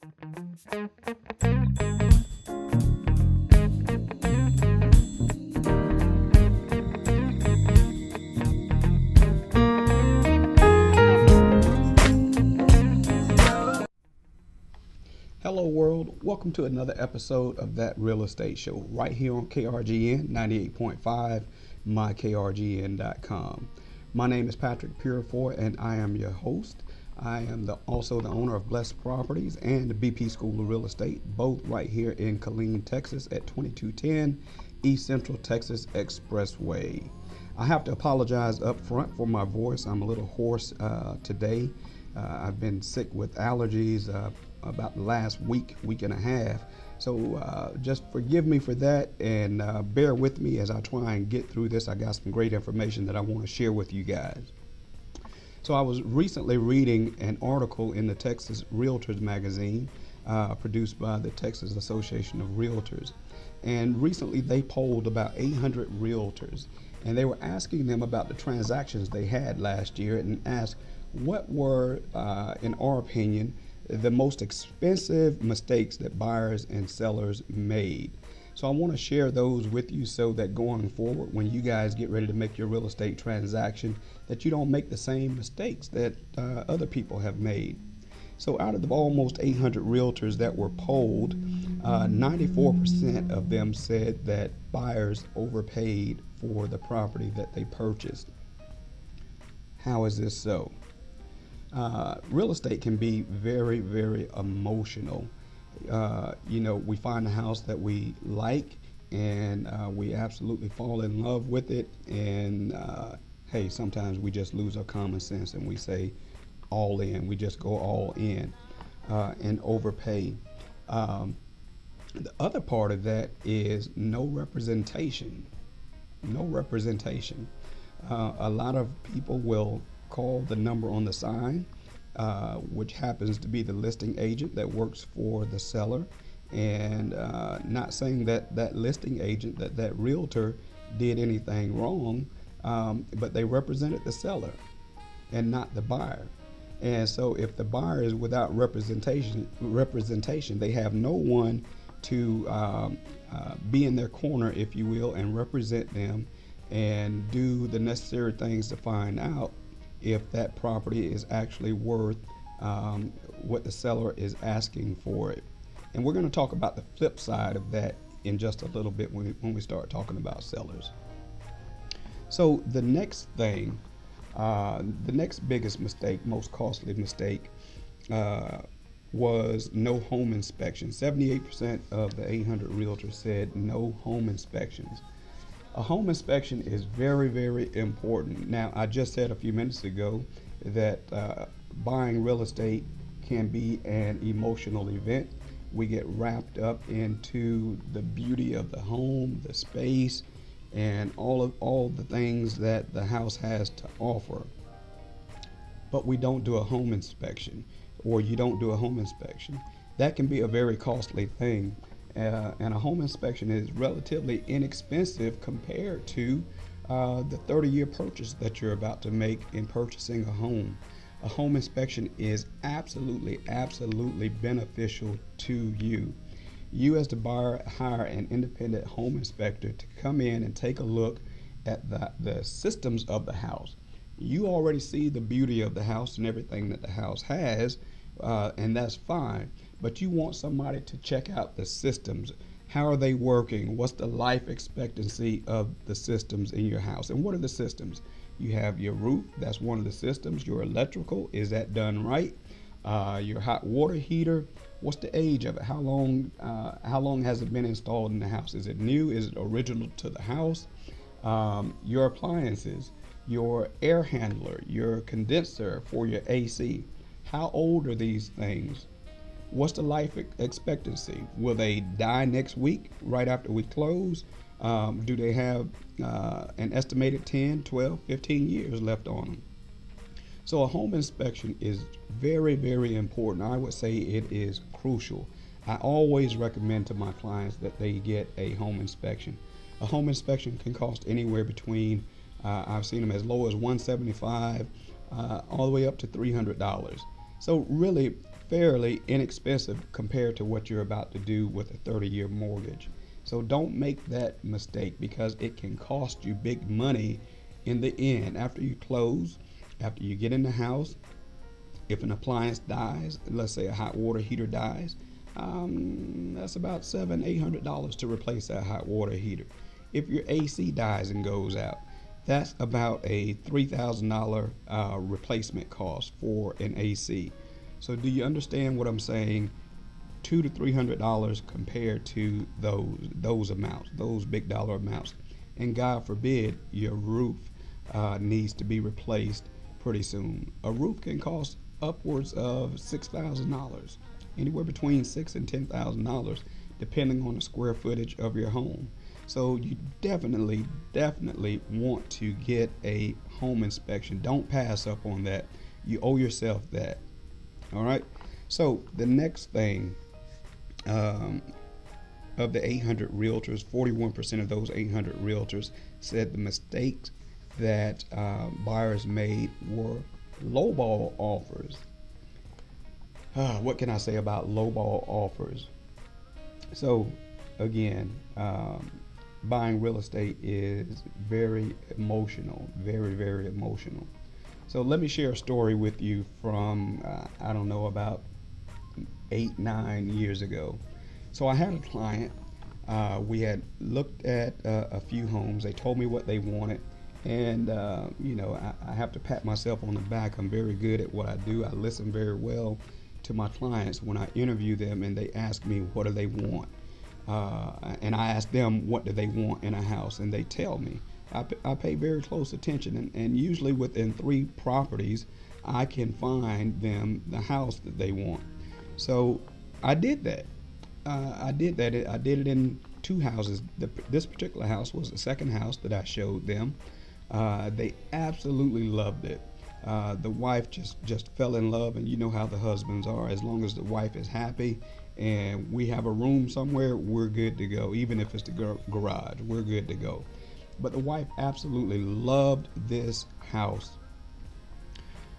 Hello world, welcome to another episode of That Real Estate Show right here on KRGN 98.5, mykrgn.com. My name is Patrick Purifoy and I am your host. I am also the owner of Blessed Properties and the BP School of Real Estate, both right here in Killeen, Texas at 2210 East Central Texas Expressway. I have to apologize up front for my voice. I'm a little hoarse today. I've been sick with allergies about the last week and a half. So just forgive me for that and bear with me as I try and get through this. I got some great information that I want to share with you guys. So I was recently reading an article in the Texas Realtors magazine produced by the Texas Association of Realtors. And recently they polled about 800 realtors and they were asking them about the transactions they had last year and asked what were, in our opinion, the most expensive mistakes that buyers and sellers made. So I want to share those with you so that going forward, when you guys get ready to make your real estate transaction, that you don't make the same mistakes that other people have made. So out of the almost 800 realtors that were polled, 94% of them said that buyers overpaid for the property that they purchased. How is this so? Real estate can be very, very emotional. We find a house that we like and we absolutely fall in love with it. And hey, sometimes we just lose our common sense and we say all in. We just go all in and overpay. The other part of that is no representation. No representation. A lot of people will call the number on the sign, which happens to be the listing agent that works for the seller, and not saying that that listing agent, that realtor did anything wrong, but they represented the seller and not the buyer. And so if the buyer is without representation, they have no one to be in their corner, if you will, and represent them and do the necessary things to find out if that property is actually worth what the seller is asking for it. And we're going to talk about the flip side of that in just a little bit when we start talking about sellers. So the next thing, the next biggest mistake, most costly mistake, was no home inspection. 78% of the 800 realtors said no home inspections. A home inspection is very, very important. Now, I just said a few minutes ago that buying real estate can be an emotional event. We get wrapped up into the beauty of the home, the space, and all the things that the house has to offer. But we don't do a home inspection, or you don't do a home inspection. That can be a very costly thing. And a home inspection is relatively inexpensive compared to the 30-year purchase that you're about to make in purchasing a home. A home inspection is absolutely, absolutely beneficial to you. You as the buyer hire an independent home inspector to come in and take a look at the systems of the house. You already see the beauty of the house and everything that the house has, and that's fine. But you want somebody to check out the systems. How are they working? What's the life expectancy of the systems in your house? And what are the systems? You have your roof, that's one of the systems. Your electrical, is that done right? Your hot water heater, what's the age of it? How long has it been installed in the house? Is it new? Is it original to the house? Your appliances, your air handler, your condenser for your AC. How old are these things? What's the life expectancy? Will they die next week right after we close? Do they have an estimated 10, 12, 15 years left on them? So a home inspection is very, very important. I would say it is crucial. I always recommend to my clients that they get a home inspection. A home inspection can cost anywhere between, I've seen them as low as $175 all the way up to $300. So really, fairly inexpensive compared to what you're about to do with a 30-year mortgage. So don't make that mistake, because it can cost you big money in the end. After you close, after you get in the house, if an appliance dies, let's say a hot water heater dies, that's about $700-800 to replace that hot water heater. If your AC dies and goes out, that's about a $3,000 replacement cost for an AC. So do you understand what I'm saying? $200 to $300 compared to those amounts, those big dollar amounts. And God forbid your roof needs to be replaced pretty soon. A roof can cost upwards of $6,000, anywhere between $6,000 and $10,000, depending on the square footage of your home. So you definitely want to get a home inspection. Don't pass up on that. You owe yourself that. All right. So the next thing, of the 800 realtors, 41% of those 800 realtors said the mistakes that buyers made were lowball offers. What can I say about lowball offers? So again, buying real estate is very emotional, very emotional. So let me share a story with you from, I don't know, about 8-9 years ago. So I had a client. We had looked at a few homes. They told me what they wanted. And, I have to pat myself on the back. I'm very good at what I do. I listen very well to my clients when I interview them and they ask me, what do they want? And I ask them, what do they want in a house? And they tell me. I pay very close attention, and usually within 3 properties, I can find them the house that they want. So I did that. I did it in 2 houses. This particular house was the second house that I showed them. They absolutely loved it. The wife just fell in love, and you know how the husbands are. As long as the wife is happy and we have a room somewhere, we're good to go. Even if it's the garage, we're good to go. But the wife absolutely loved this house.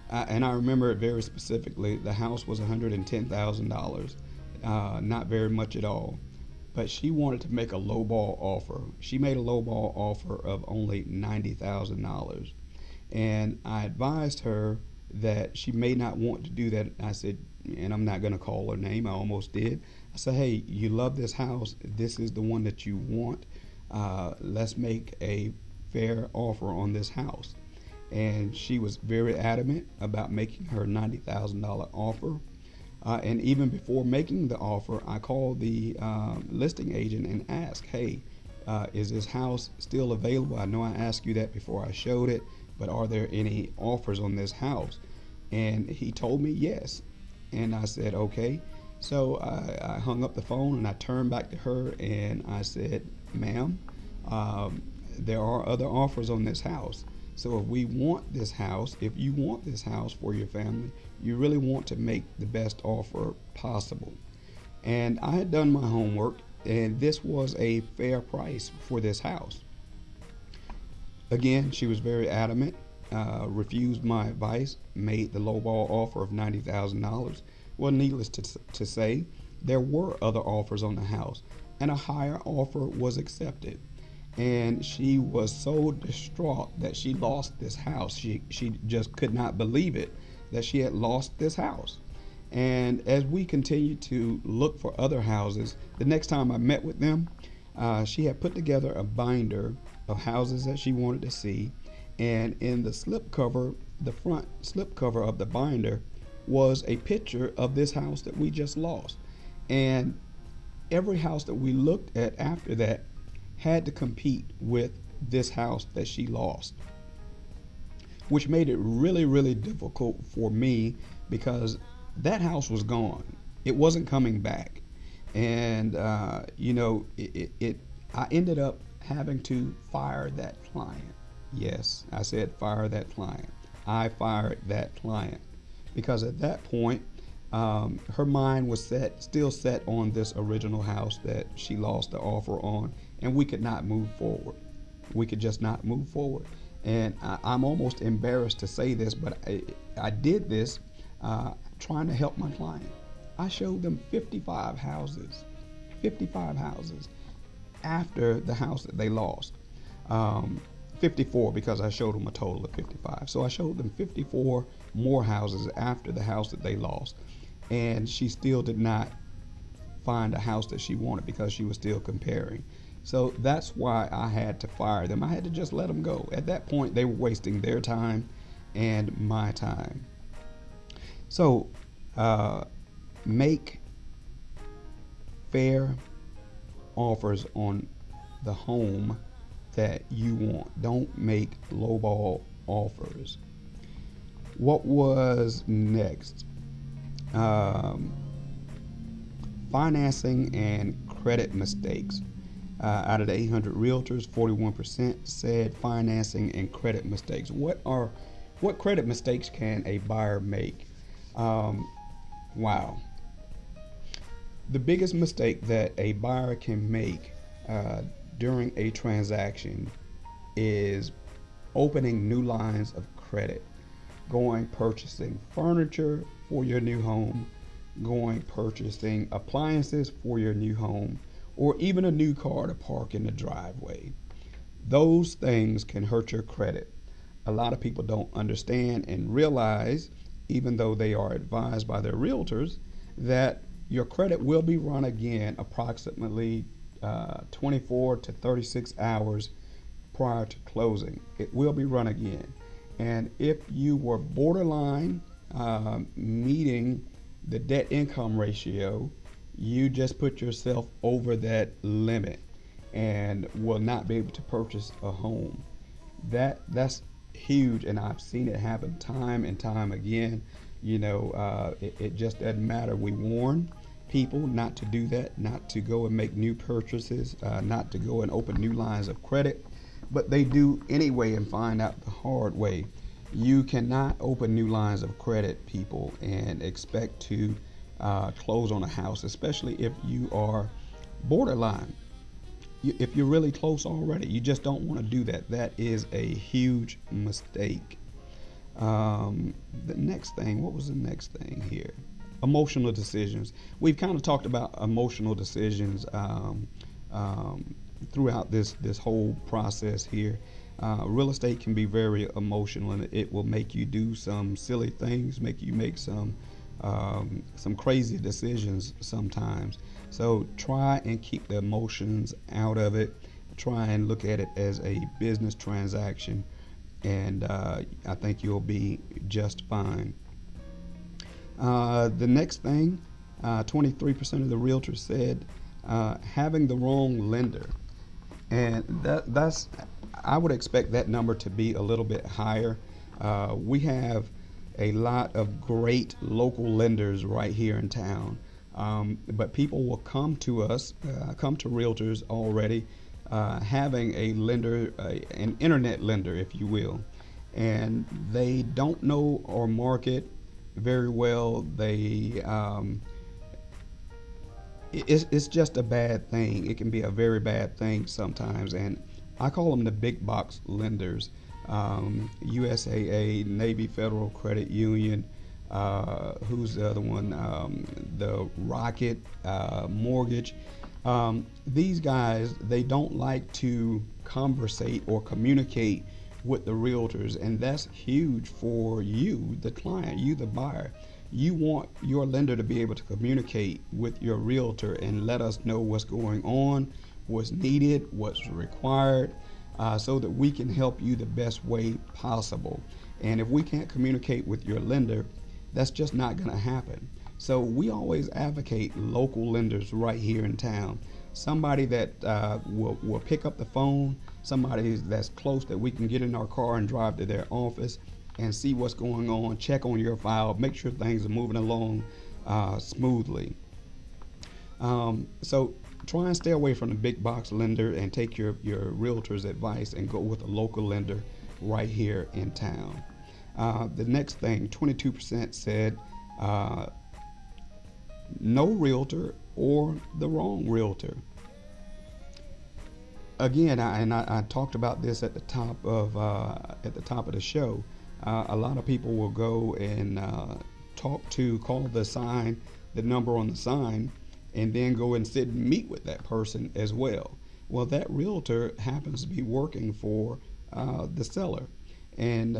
And I remember it very specifically. The house was $110,000, not very much at all. But she wanted to make a lowball offer. She made a lowball offer of only $90,000. And I advised her that she may not want to do that. I said, and I'm not going to call her name, I almost did. I said, hey, you love this house. This is the one that you want. Let's make a fair offer on this house. And she was very adamant about making her $90,000 offer. And even before making the offer, I called the listing agent and asked, hey, is this house still available? I know I asked you that before I showed it, but are there any offers on this house? And he told me yes. And I said, okay. So I hung up the phone and I turned back to her and I said, ma'am, there are other offers on this house. So if you want this house for your family, you really want to make the best offer possible. And I had done my homework, and this was a fair price for this house. Again, she was very adamant, refused my advice, made the lowball offer of $90,000. Well, needless to say, there were other offers on the house, and a higher offer was accepted. And she was so distraught that she lost this house. She just could not believe it, that she had lost this house. And as we continued to look for other houses, the next time I met with them, she had put together a binder of houses that she wanted to see. And in the slipcover, the front slipcover of the binder, was a picture of this house that we just lost. And every house that we looked at after that had to compete with this house that she lost, which made it really difficult for me, because that house was gone. It wasn't coming back. And I ended up having to fire that client. Yes, I said fire that client. I fired that client because at that point, her mind was still set on this original house that she lost the offer on, and we could not move forward. We could just not move forward. And I'm almost embarrassed to say this, but I did this trying to help my client. I showed them 55 houses, 55 houses after the house that they lost. 54 because I showed them a total of 55. So I showed them 54 more houses after the house that they lost. And she still did not find a house that she wanted because she was still comparing. So that's why I had to fire them. I had to just let them go. At that point, they were wasting their time and my time. So make fair offers on the home that you want. Don't make lowball offers. What was next? Financing and credit mistakes. Out of the 800 realtors, 41% said financing and credit mistakes. What credit mistakes can a buyer make? Wow. The biggest mistake that a buyer can make during a transaction is opening new lines of credit, purchasing furniture for your new home, purchasing appliances for your new home, or even a new car to park in the driveway. Those things can hurt your credit. A lot of people don't understand and realize, even though they are advised by their realtors, that your credit will be run again approximately 24 to 36 hours prior to closing. It will be run again. And if you were borderline meeting the debt income ratio, you just put yourself over that limit and will not be able to purchase a home. That's huge, and I've seen it happen time and time again. It just doesn't matter. We warn people not to do that, not to go and make new purchases, not to go and open new lines of credit, but they do anyway and find out the hard way. You cannot open new lines of credit, people, and expect to close on a house, especially if you are borderline. If you're really close already, you just don't want to do that. That is a huge mistake. The next thing, what was the next thing here? Emotional decisions. We've kind of talked about emotional decisions throughout this whole process here. Real estate can be very emotional, and it will make you do some silly things, make you make some crazy decisions sometimes. So try and keep the emotions out of it. Try and look at it as a business transaction, and I think you'll be just fine. The next thing, 23% of the realtors said having the wrong lender, and that's I would expect that number to be a little bit higher. We have a lot of great local lenders right here in town, but people will come to us, come to realtors already having a lender, an internet lender, if you will, and they don't know our market very well. It's just a bad thing. It can be a very bad thing sometimes, and I call them the big box lenders. USAA, Navy Federal Credit Union, who's the other one? The Rocket Mortgage. These guys, they don't like to conversate or communicate with the realtors, and that's huge for you, the client, you, the buyer. You want your lender to be able to communicate with your realtor and let us know what's going on, what's needed, what's required, so that we can help you the best way possible. And if we can't communicate with your lender, that's just not going to happen. So we always advocate local lenders right here in town. Somebody that will pick up the phone, somebody that's close that we can get in our car and drive to their office and see what's going on, check on your file, make sure things are moving along smoothly. So try and stay away from the big box lender and take your realtor's advice and go with a local lender right here in town. The next thing, 22% said no realtor or the wrong realtor. Again, I talked about this at the top of the show. A lot of people will go and call the number on the sign, and then go and sit and meet with that person as well. Well, that realtor happens to be working for the seller. And,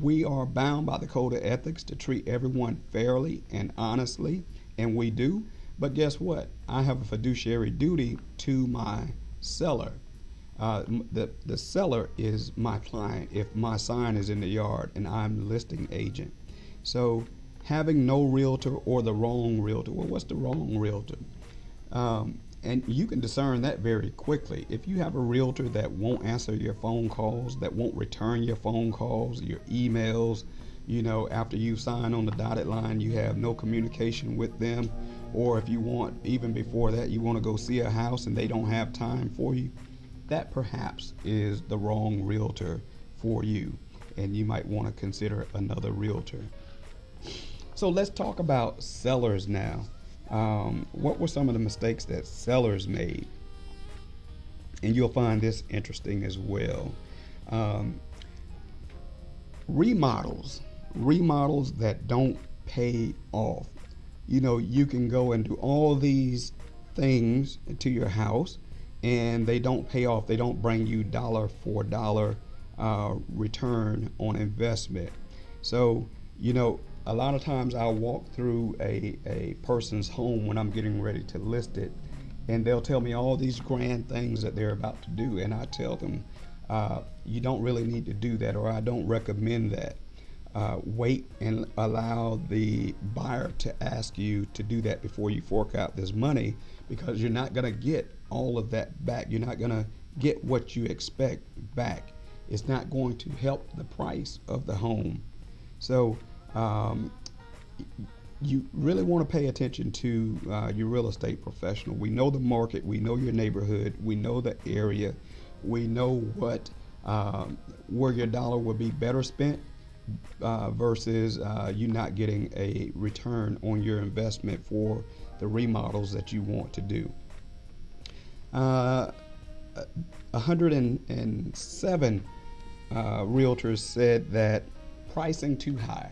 we are bound by the code of ethics to treat everyone fairly and honestly, and we do. But guess what? I have a fiduciary duty to my seller. The seller is my client if my sign is in the yard and I'm the listing agent. So having no realtor or the wrong realtor, well, what's the wrong realtor? And you can discern that very quickly. If you have a realtor that won't answer your phone calls, that won't return your phone calls, your emails, after you sign on the dotted line, you have no communication with them. Or if you want, even before that, you want to go see a house and they don't have time for you, that perhaps is the wrong realtor for you. And you might want to consider another realtor. So let's talk about sellers now. What were some of the mistakes that sellers made? And you'll find this interesting as well. Remodels that don't pay off. You can go and do all these things to your house and they don't pay off. They don't bring you dollar for dollar return on investment. So, a lot of times I'll walk through a person's home when I'm getting ready to list it, and they'll tell me all these grand things that they're about to do, and I tell them, you don't really need to do that, or I don't recommend that. Wait and allow the buyer to ask you to do that before you fork out this money, because you're not going to get all of that back. You're not going to get what you expect back. It's not going to help the price of the home. So you really want to pay attention to your real estate professional. We know the market, we know your neighborhood, we know the area, we know what where your dollar would be better spent versus you not getting a return on your investment for the remodels that you want to do. 107 realtors said that pricing too high.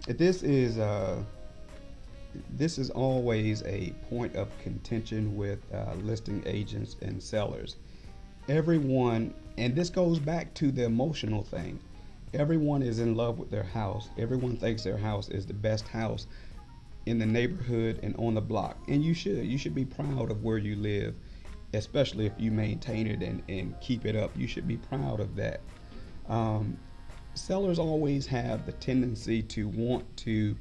This is always a point of contention with listing agents and sellers. Everyone, and this goes back to the emotional thing. Everyone is in love with their house. Everyone thinks their house is the best house in the neighborhood and on the block. And you should be proud of where you live, especially if you maintain it and keep it up. You should be proud of that. Sellers always have the tendency to want to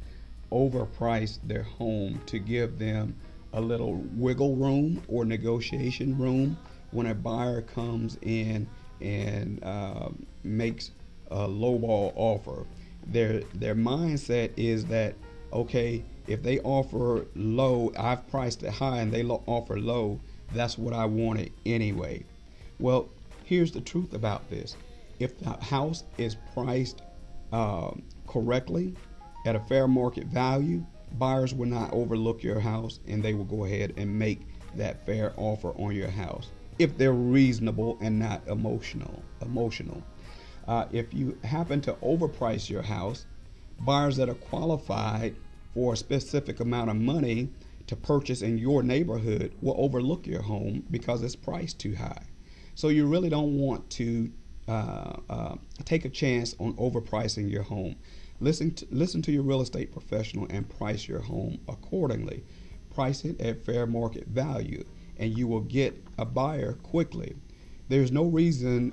overprice their home to give them a little wiggle room or negotiation room when a buyer comes in and makes a lowball offer. Their mindset is that, okay, if they offer low, I've priced it high and they offer low, that's what I wanted anyway. Well, here's the truth about this. If the house is priced correctly at a fair market value, buyers will not overlook your house and they will go ahead and make that fair offer on your house if they're reasonable and not emotional. If you happen to overprice your house, buyers that are qualified for a specific amount of money to purchase in your neighborhood will overlook your home because it's priced too high. So you really don't want to take a chance on overpricing your home. Listen to your real estate professional and price your home accordingly. Price it at fair market value, and you will get a buyer quickly. There's no reason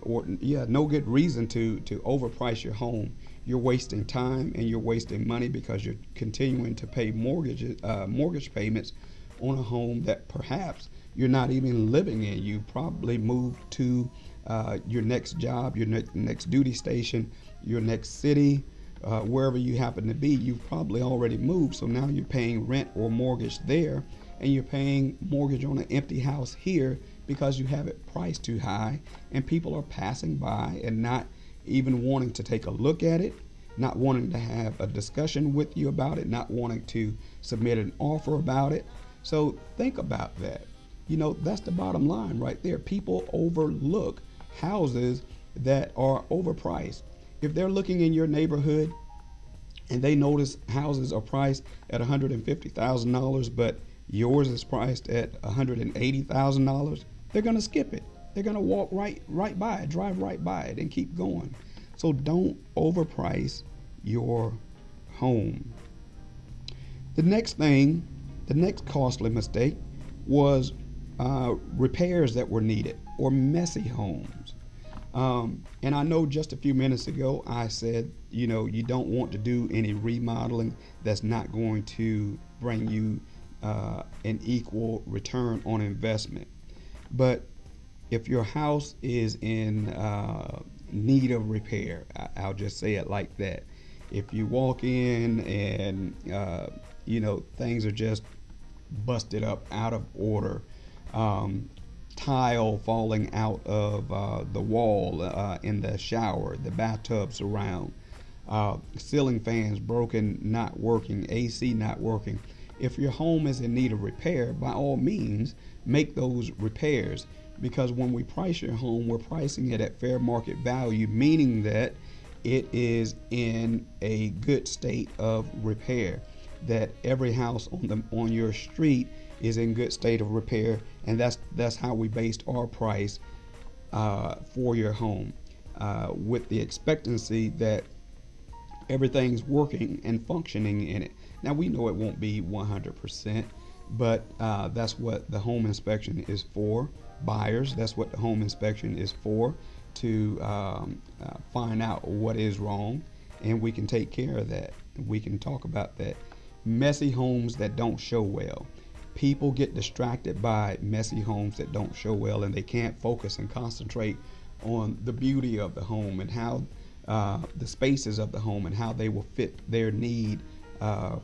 no good reason to overprice your home. You're wasting time and you're wasting money because you're continuing to pay mortgage payments on a home that perhaps you're not even living in. You probably moved to your next job, your next duty station, your next city, wherever you happen to be. You've probably already moved, so now you're paying rent or mortgage there, and you're paying mortgage on an empty house here because you have it priced too high, and people are passing by and not even wanting to take a look at it, not wanting to have a discussion with you about it, not wanting to submit an offer about it. So think about that. That's the bottom line right there. People overlook houses that are overpriced. If they're looking in your neighborhood and they notice houses are priced at $150,000, but yours is priced at $180,000, they're going to skip it. They're going to walk right by it, drive right by it, and keep going. So don't overprice your home. The next costly mistake was repairs that were needed, or messy homes. And I know just a few minutes ago I said, you don't want to do any remodeling that's not going to bring you an equal return on investment. But if your house is in need of repair, I'll just say it like that. If you walk in and things are just busted up, out of order, tile falling out of the wall in the shower, the bathtub surround, ceiling fans broken, not working, AC not working. If your home is in need of repair, by all means, make those repairs. Because when we price your home, we're pricing it at fair market value, meaning that it is in a good state of repair, that every house on your street is in good state of repair, and that's how we based our price for your home, with the expectancy that everything's working and functioning in it. Now we know it won't be 100%, but that's what the home inspection is for. Buyers, that's what the home inspection is for, to find out what is wrong, and we can take care of that. We can talk about that. Messy homes that don't show well. People get distracted by messy homes that don't show well, and they can't focus and concentrate on the beauty of the home and how the spaces of the home and how they will fit their need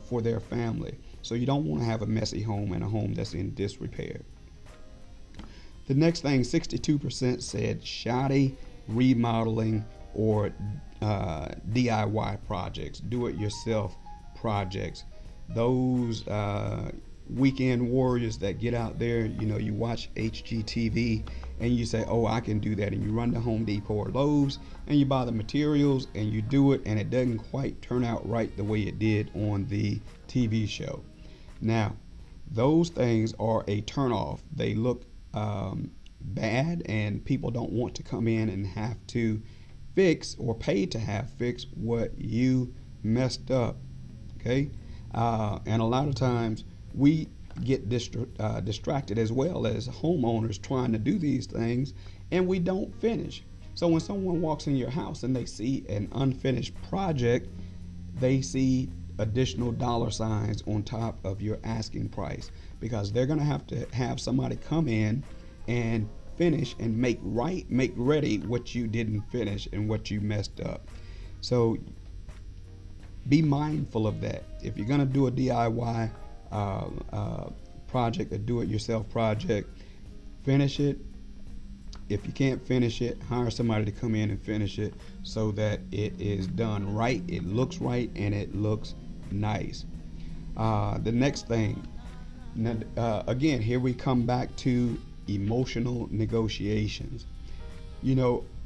for their family. So you don't want to have a messy home and a home that's in disrepair. The next thing, 62% said shoddy remodeling or DIY projects, do-it-yourself projects. Those weekend warriors that get out there, you watch HGTV and you say, oh, I can do that. And you run to Home Depot or Lowe's and you buy the materials and you do it, and it doesn't quite turn out right the way it did on the TV show. Now, those things are a turnoff. They look bad, and people don't want to come in and have to fix or pay to have fixed what you messed up. Okay, and a lot of times we get distracted as well as homeowners trying to do these things, and we don't finish. So when someone walks in your house and they see an unfinished project, they see additional dollar signs on top of your asking price, because they're going to have somebody come in and finish and make ready what you didn't finish and what you messed up. So be mindful of that. If you're going to do a DIY project, a do-it-yourself project, finish it. If you can't finish it, hire somebody to come in and finish it so that it is done right, it looks right, and it looks nice. The next thing, again, here we come back to emotional negotiations.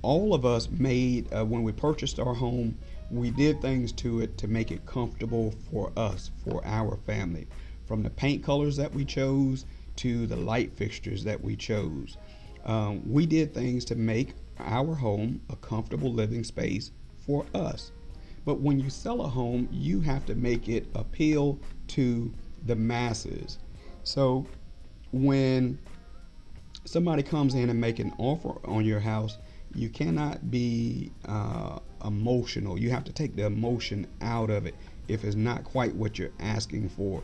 All of us made, when we purchased our home, we did things to it to make it comfortable for us, for our family. From the paint colors that we chose to the light fixtures that we chose. We did things to make our home a comfortable living space for us. But when you sell a home, you have to make it appeal to the masses. So when somebody comes in and make an offer on your house, you cannot be emotional. You have to take the emotion out of it if it's not quite what you're asking for.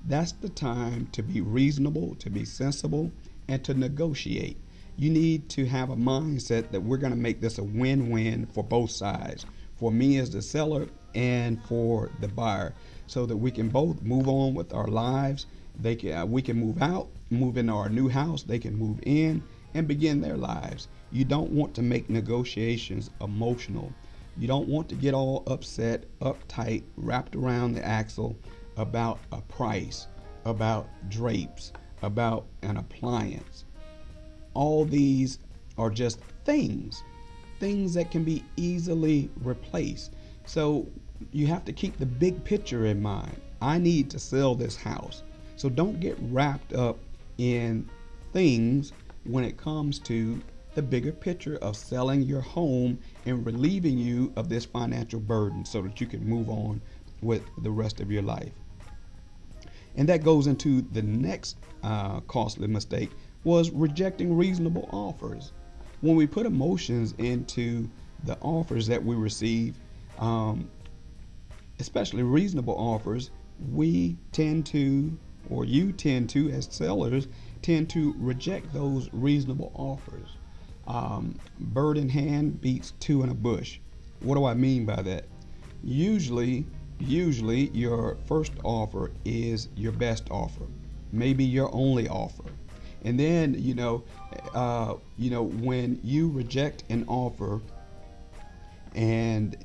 That's the time to be reasonable, to be sensible, and to negotiate. You need to have a mindset that we're going to make this a win-win for both sides, for me as the seller and for the buyer, so that we can both move on with our lives. We can move out, move into our new house. They can move in and begin their lives. You don't want to make negotiations emotional. You don't want to get all upset, uptight, wrapped around the axle about a price, about drapes, about an appliance. All these are just things that can be easily replaced. So you have to keep the big picture in mind. I need to sell this house. So don't get wrapped up in things when it comes to the bigger picture of selling your home and relieving you of this financial burden so that you can move on with the rest of your life. And that goes into the next costly mistake, was rejecting reasonable offers. When we put emotions into the offers that we receive, especially reasonable offers, we tend to, or you tend to, as sellers, tend to reject those reasonable offers. Bird in hand beats two in a bush. What do I mean by that? Usually your first offer is your best offer, maybe your only offer. And then when you reject an offer, and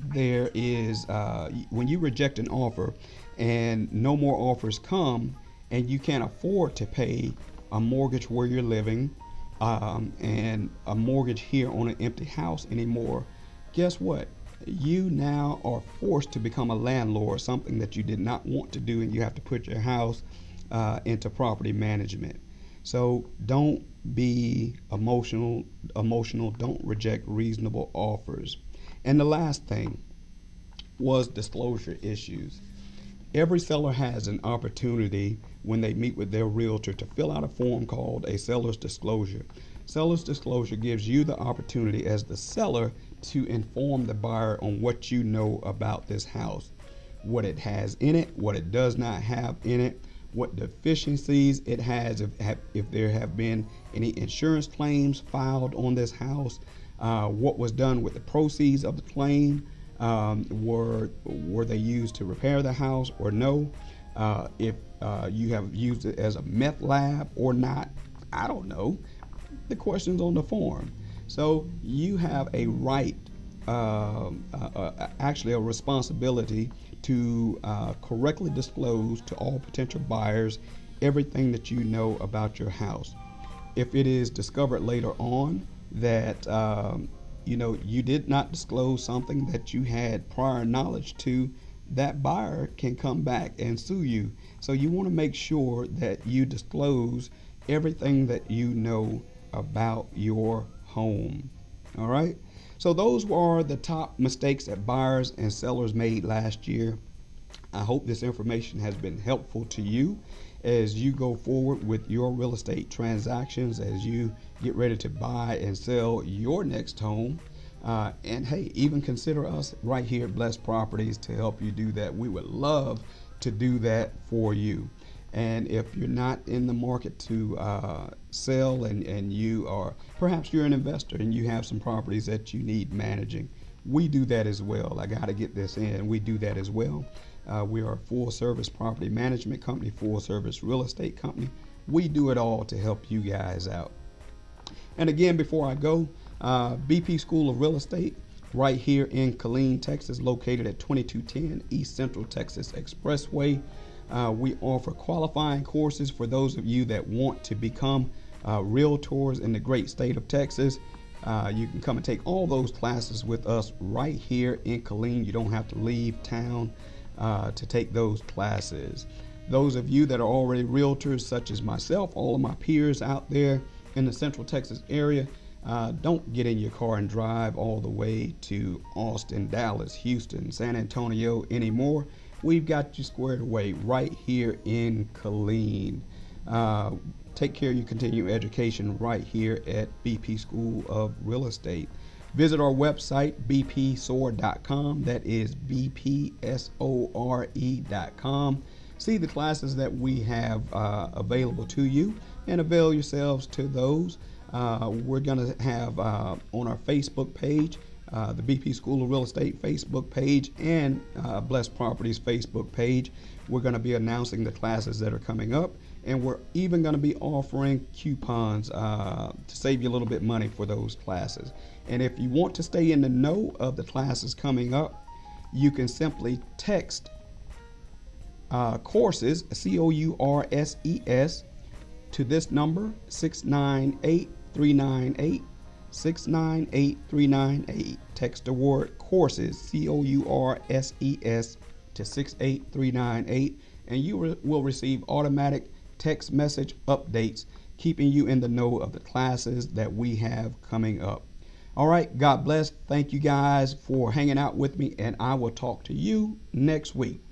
there is when you reject an offer and no more offers come, and you can't afford to pay a mortgage where you're living, and a mortgage here on an empty house anymore, guess what? You now are forced to become a landlord, something that you did not want to do, and you have to put your house into property management. So don't be emotional. Don't reject reasonable offers. And the last thing was disclosure issues. Every seller has an opportunity when they meet with their realtor to fill out a form called a seller's disclosure. Seller's disclosure gives you the opportunity as the seller to inform the buyer on what you know about this house, what it has in it, what it does not have in it, what deficiencies it has, if there have been any insurance claims filed on this house, what was done with the proceeds of the claim, were they used to repair the house or no, if you have used it as a meth lab or not, I don't know, the questions on the form. So you have a right, actually a responsibility to correctly disclose to all potential buyers everything that you know about your house. If it is discovered later on that you did not disclose something that you had prior knowledge to, that buyer can come back and sue you. So you want to make sure that you disclose everything that you know about your home. All right. So those were the top mistakes that buyers and sellers made last year. I hope this information has been helpful to you as you go forward with your real estate transactions, as you get ready to buy and sell your next home. And hey, even consider us right here at Blessed Properties to help you do that. We would love to do that for you. And if you're not in the market to sell, and you are, perhaps you're an investor and you have some properties that you need managing, we do that as well. I got to get this in. We do that as well. We are a full service property management company, full service real estate company. We do it all to help you guys out. And again, before I go, BP School of Real Estate, right here in Killeen, Texas, located at 2210 East Central Texas Expressway. We offer qualifying courses for those of you that want to become realtors in the great state of Texas. You can come and take all those classes with us right here in Killeen. You don't have to leave town to take those classes. Those of you that are already realtors, such as myself, all of my peers out there in the Central Texas area, don't get in your car and drive all the way to Austin, Dallas, Houston, San Antonio anymore. We've got you squared away right here in Killeen. Take care of your continuing education right here at BP School of Real Estate. Visit our website, bpsore.com. That is bpsore.com. See the classes that we have available to you and avail yourselves to those. We're going to have on our Facebook page, the BP School of Real Estate Facebook page, and Blessed Properties Facebook page. We're going to be announcing the classes that are coming up, and we're even going to be offering coupons to save you a little bit money for those classes. And if you want to stay in the know of the classes coming up, you can simply text courses, COURSES, to this number, 698-398. 698-398. Text the word courses, COURSES, to 68398, and you will receive automatic text message updates, keeping you in the know of the classes that we have coming up. All right, God bless. Thank you guys for hanging out with me, and I will talk to you next week.